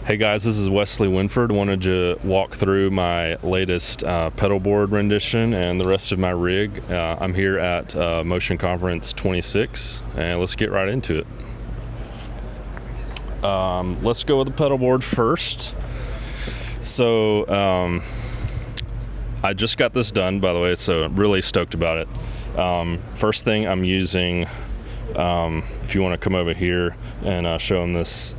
Hey guys, this is Wesley Winford. Wanted to walk through my latest pedalboard rendition and the rest of my rig. I'm here at Motion Conference 26, and let's get right into it. Let's go with the pedalboard first. So I just got this done, by the way, so I'm really stoked about it. First thing I'm using, if you want to come over here and show them this,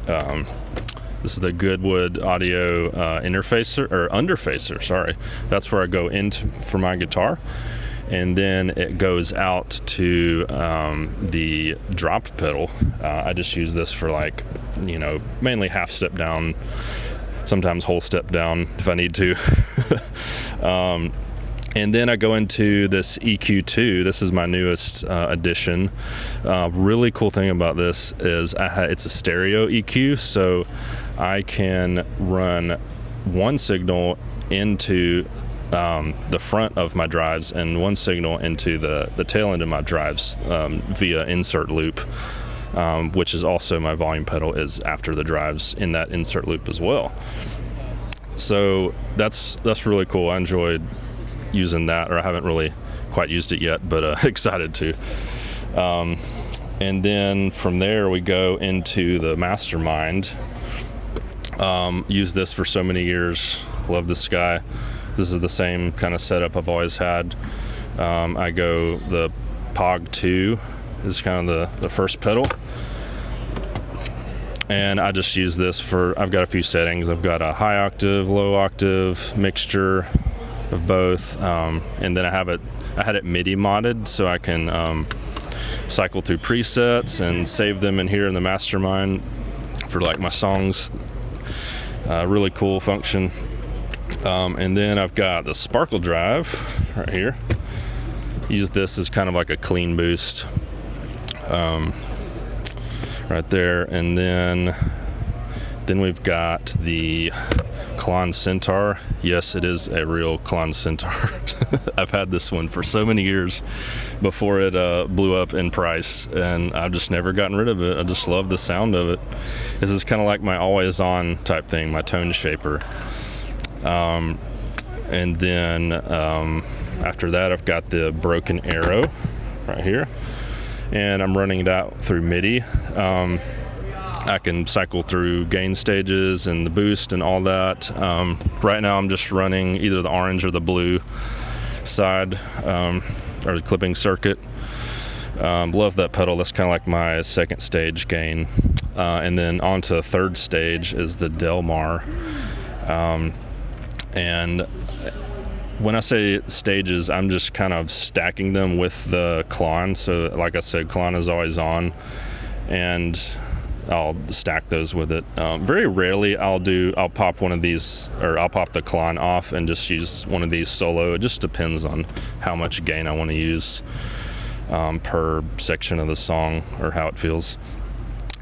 this is the Goodwood audio underfacer, sorry. That's where I go into for my guitar. And then it goes out to the drop pedal. I just use this for mainly half step down, sometimes whole step down if I need to. And then I go into this EQ2. This is my newest addition. Really cool thing about this is it's a stereo EQ, so I can run one signal into the front of my drives and one signal into the tail end of my drives via insert loop, which is also my volume pedal is after the drives in that insert loop as well. So that's really cool. I enjoyed using that, or I haven't really quite used it yet, but excited to. And then from there we go into the Mastermind. Used this for so many years. Love this guy. This is the same kind of setup I've always had. I go the Pog 2 is kind of the first pedal, and I just use this I've got a few settings. I've got a high octave, low octave, mixture of both, and then I had it MIDI modded so I can cycle through presets and save them in here in the Mastermind for my songs. Really cool function. And then I've got the Sparkle Drive right here. Use this as kind of like a clean boost right there. And then we've got the Klon Centaur. Yes, it is a real Klon Centaur. I've had this one for so many years before it blew up in price, and I've just never gotten rid of it. I just love the sound of it. This is kind of like my always on type thing, my tone shaper. And then after that, I've got the Broken Arrow right here, and I'm running that through MIDI. I can cycle through gain stages and the boost and all that. Right now I'm just running either the orange or the blue side, or the clipping circuit. Love that pedal. That's kind of like my second stage gain. And then on to the third stage is the Delmar. And when I say stages, I'm just kind of stacking them with the Klon. So like I said, Klon is always on, and I'll stack those with it. Very rarely I'll pop one of these, or I'll pop the Klon off and just use one of these solo. It just depends on how much gain I want to use per section of the song, or how it feels.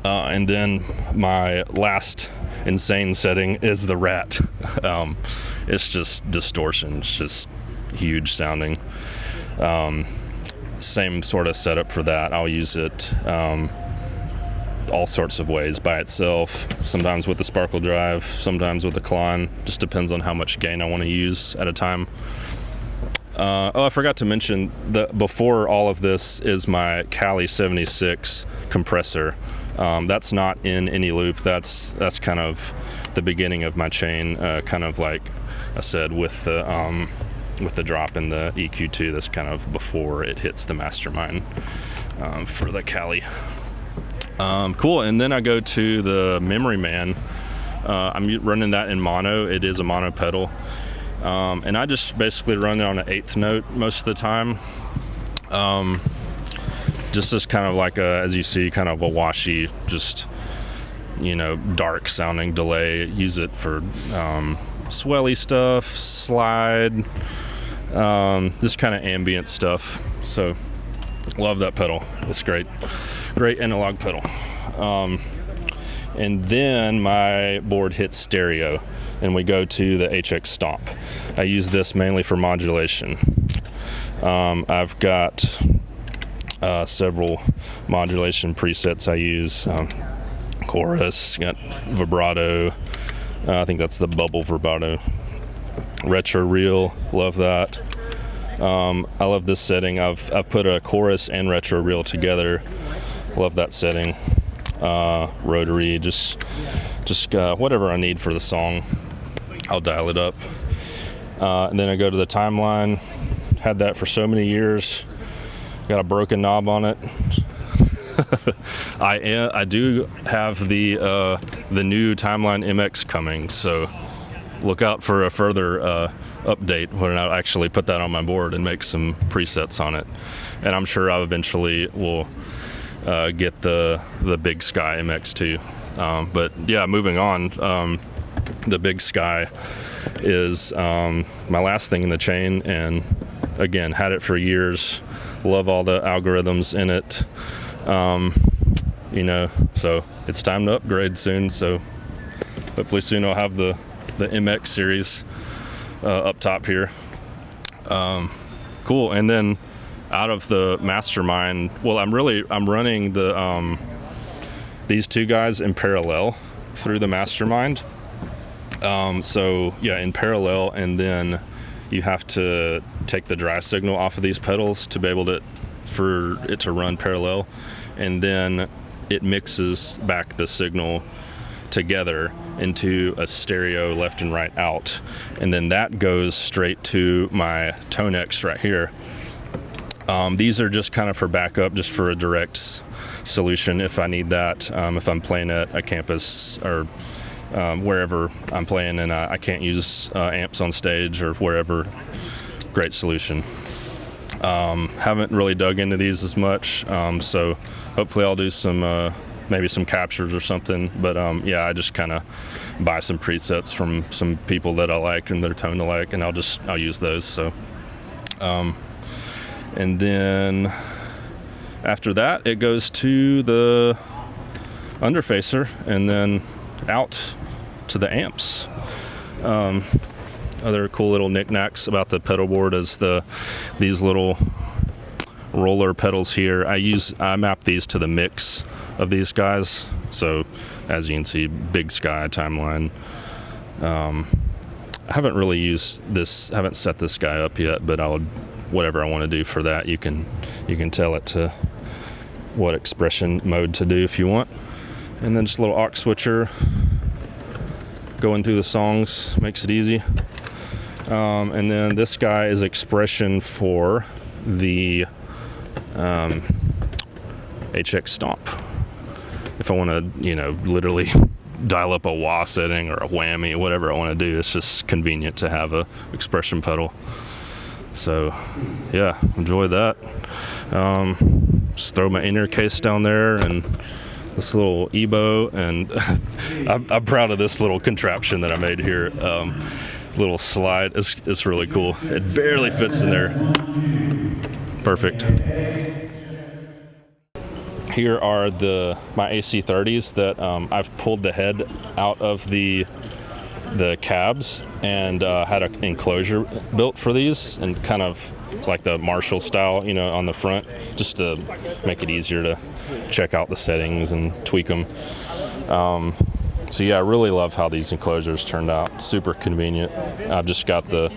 And then my last insane setting is the Rat. It's just distortion. It's just huge sounding. Same sort of setup for that. I'll use it all sorts of ways, by itself, sometimes with the Sparkle Drive, sometimes with the Klon. Just depends on how much gain I want to use at a time. I forgot to mention that before all of this is my Cali 76 compressor. That's not in any loop. That's kind of the beginning of my chain, kind of like I said with the drop and the EQ2. That's kind of before it hits the Mastermind for the Cali. Cool. And then I go to the Memory Man. I'm running that in mono. It is a mono pedal. And I just basically run it on an 8th note most of the time. Just as kind of like as you see, kind of a washy, just, dark sounding delay. Use it for swelly stuff, slide, this kind of ambient stuff. So love that pedal. It's great analog pedal. And then my board hits stereo, and we go to the HX Stomp. I use this mainly for modulation. I've got several modulation presets I use. Chorus, got vibrato, I think that's the Bubble Vibrato. Retro reel, love that. I love this setting. I've put a chorus and retro reel together. Love that setting. Rotary, just whatever I need for the song, I'll dial it up. And then I go to the timeline. Had that for so many years. Got a broken knob on it. I do have the new Timeline MX coming, so look out for a further update when I actually put that on my board and make some presets on it. And I'm sure I eventually will get the Big Sky MX too. But yeah, moving on, the Big Sky is my last thing in the chain, and again, had it for years. Love all the algorithms in it. So it's time to upgrade soon. So hopefully soon I'll have the MX series up top here. Cool. And then out of the Mastermind, well, I'm running these two guys in parallel through the Mastermind. So yeah, in parallel, and then you have to take the dry signal off of these pedals to be able for it to run parallel, and then it mixes back the signal together into a stereo left and right out, and then that goes straight to my Tonex right here. These are just kind of for backup, just for a direct solution if I need that, if I'm playing at a campus or wherever I'm playing and I can't use amps on stage or wherever. Great solution. Haven't really dug into these as much, so hopefully I'll do some maybe some captures or something, but yeah, I just kind of buy some presets from some people that I like and their tone I like, and I'll use those. So and then after that it goes to the underfacer and then out to the amps. Other cool little knickknacks about the Pedalboard is these little roller pedals here. I map these to the mix of these guys. So as you can see, Big Sky, Timeline. I haven't really used this, haven't set this guy up yet, but whatever I want to do for that, you can tell it to what expression mode to do if you want. And then just a little aux switcher going through the songs makes it easy. And then this guy is expression for the HX Stomp. If I want to, literally dial up a wah setting or a whammy, whatever I want to do, it's just convenient to have a expression pedal. So yeah, enjoy that. Just throw my inner case down there and this little EBO, and I'm proud of this little contraption that I made here. Little slide, it's really cool. It barely fits in there. Perfect. Here are my AC30s that I've pulled the head out of the cabs and had an enclosure built for these, and kind of like the Marshall style, on the front, just to make it easier to check out the settings and tweak them. So yeah, I really love how these enclosures turned out. Super convenient. I've just got the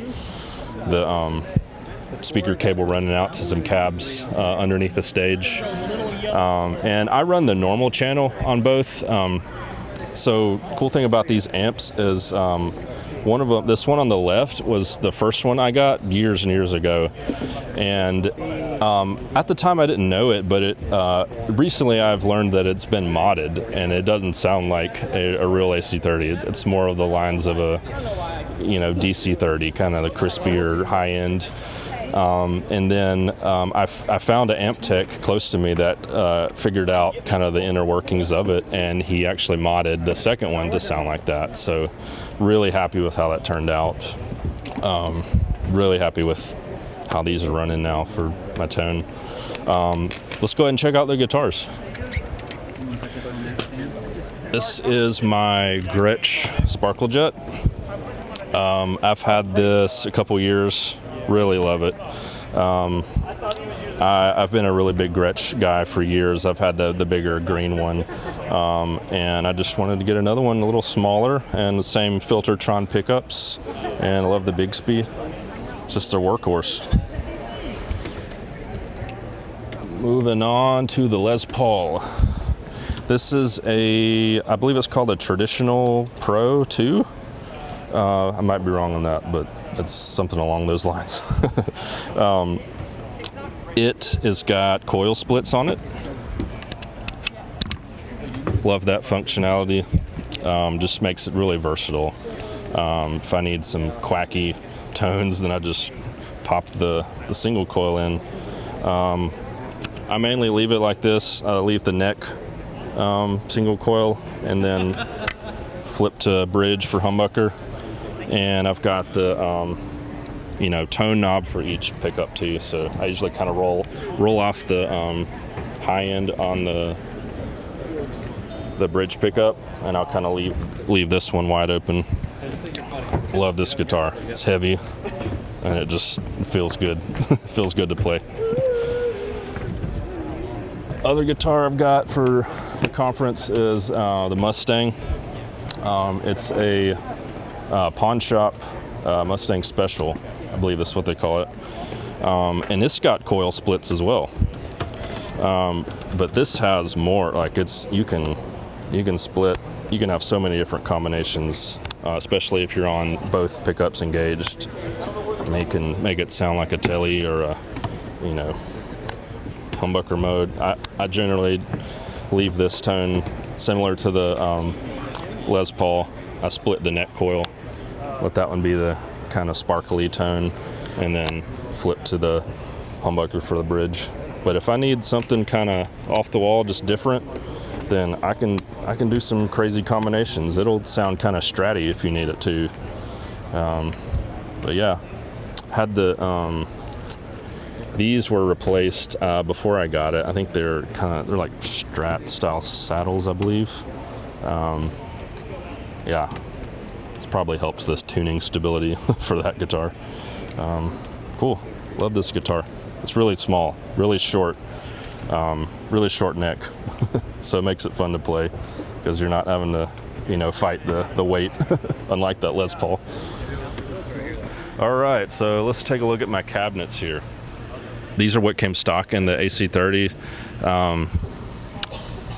speaker cable running out to some cabs underneath the stage, and I run the normal channel on both. So cool thing about these amps is one of them, this one on the left, was the first one I got years and years ago, and at the time I didn't know it, but recently I've learned that it's been modded and it doesn't sound like a real AC30. It's more of the lines of a DC30, kind of the crispier high end. And then I found an amp tech close to me that figured out kind of the inner workings of it, and he actually modded the second one to sound like that. So really happy with how that turned out. Really happy with how these are running now for my tone. Let's go ahead and check out the guitars. This is my Gretsch Sparkle Jet. I've had this a couple years. Really love it. I've been a really big Gretsch guy for years. I've had the bigger green one, and I just wanted to get another one a little smaller and the same Filtertron pickups, and I love the Bigsby. It's just a workhorse. Moving on to the Les Paul. This is I believe it's called a Traditional Pro 2. I might be wrong on that, but it's something along those lines. It has got coil splits on it. Love that functionality. Just makes it really versatile. If I need some quacky tones, then I just pop the single coil in. I mainly leave it like this. I leave the neck single coil and then flip to bridge for humbucker. And I've got the tone knob for each pickup too. So I usually kind of roll off the high end on the bridge pickup, and I'll kind of leave this one wide open. Love this guitar. It's heavy and it just feels good. Feels good to play. Other guitar I've got for the conference is the Mustang. It's a pawn shop Mustang Special, I believe that's what they call it, and it's got coil splits as well. But this has more. Like you can split. You can have so many different combinations, especially if you're on both pickups engaged. And you can make it sound like a telly or a humbucker mode. I generally leave this tone similar to the Les Paul. I split the neck coil, let that one be the kind of sparkly tone, and then flip to the humbucker for the bridge. But if I need something kind of off the wall, just different, then I can do some crazy combinations. It'll sound kind of stratty if you need it to. But yeah, had these were replaced before I got it. I think they're like Strat style saddles, I believe. Yeah, it's probably helped this tuning stability for that guitar. Cool, love this guitar. It's really small, really short neck, so it makes it fun to play because you're not having to, fight the weight, unlike that Les Paul. All right, so let's take a look at my cabinets here. These are what came stock in the AC30.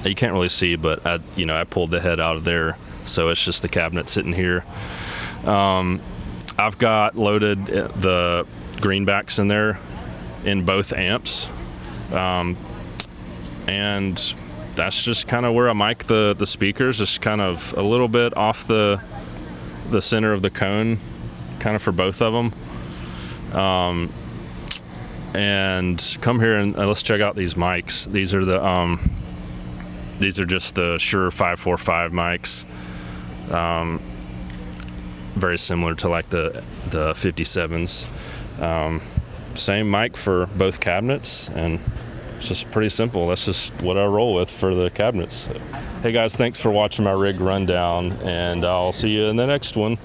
You can't really see, but I pulled the head out of there, so it's just the cabinet sitting here. I've got loaded the greenbacks in there in both amps, and that's just kind of where I mic the speakers, just kind of a little bit off the center of the cone, kind of for both of them. And come here and let's check out these mics. These are just the Shure 545 mics. Very similar to like the 57s. Same mic for both cabinets, and it's just pretty simple. That's just what I roll with for the cabinets. Hey guys, thanks for watching my rig rundown, and I'll see you in the next one.